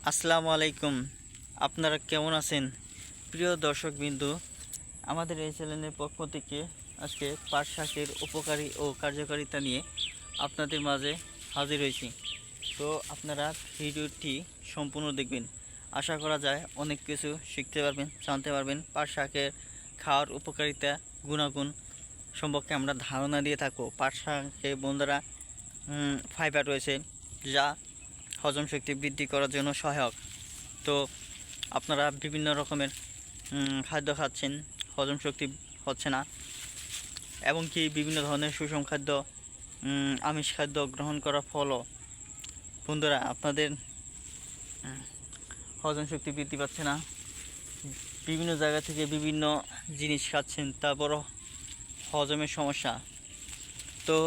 আসসালামু আলাইকুম। আপনারা কেমন আছেন প্রিয় দর্শকবিন্দু? আমাদের এই চ্যানেলের পক্ষ থেকে আজকে পাট শাকের উপকারী ও কার্যকারিতা নিয়ে আপনাদের মাঝে হাজির হয়েছি। তো আপনারা ভিডিওটি সম্পূর্ণ দেখবেন। আশা করা যায় অনেক কিছু শিখতে পারবেন, জানতে পারবেন। পাট শাকের খাওয়ার উপকারিতা, গুণাগুণ সম্পর্কে আমরা ধারণা দিয়ে থাকবো। পাট শাকে বন্ধুরা ফাইবার রয়েছে, যা হজম শক্তি বৃদ্ধি করার জন্য সহায়ক। তো আপনারা বিভিন্ন রকমের খাদ্য খাচ্ছেন, হজম শক্তি হচ্ছে না, এবং কি বিভিন্ন ধরনের সুষম খাদ্য, আমিষ খাদ্য গ্রহণ করার ফলও বন্ধুরা আপনাদের হজম শক্তি বৃদ্ধি পাচ্ছে না। বিভিন্ন জায়গা থেকে বিভিন্ন জিনিস খাচ্ছেন, তারপরও হজমের সমস্যা। তো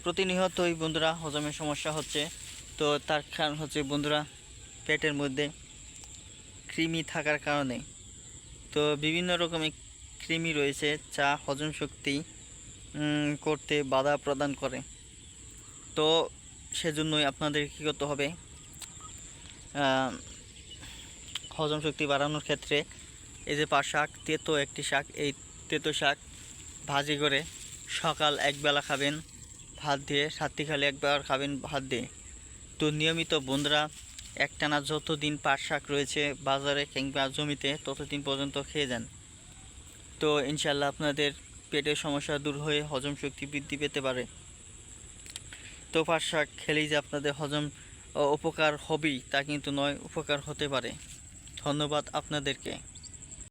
প্রতিনিয়তই বন্ধুরা হজমের সমস্যা হচ্ছে। তো তার কারণ হচ্ছে বন্ধুরা পেটের মধ্যে কৃমি থাকার কারণে। তো বিভিন্ন রকমের কৃমি রয়েছে যা হজম শক্তি করতে বাধা প্রদান করে। তো সেজন্যই আপনাদের কী করতে হবে, হজম শক্তি বাড়ানোর ক্ষেত্রে এই যে পাট শাক, তেতো একটি শাক, এই তেতো শাক ভাজি করে সকাল একবেলা খাবেন ভাত দিয়ে, রাত্রিকালে একবার খাবেন ভাত দিয়ে। তো নিয়মিত বন্ধুরা একটানা যতদিন পাট শাক রয়েছে বাজারে কিংবা জমিতে ততদিন পর্যন্ত খেয়ে যান। তো ইনশাল্লাহ আপনাদের পেটের সমস্যা দূর হয়ে হজম শক্তি বৃদ্ধি পেতে পারে। তো পাট শাক খেলেই যে আপনাদের হজম উপকার হবেই তা কিন্তু নয়, উপকার হতে পারে। ধন্যবাদ আপনাদেরকে।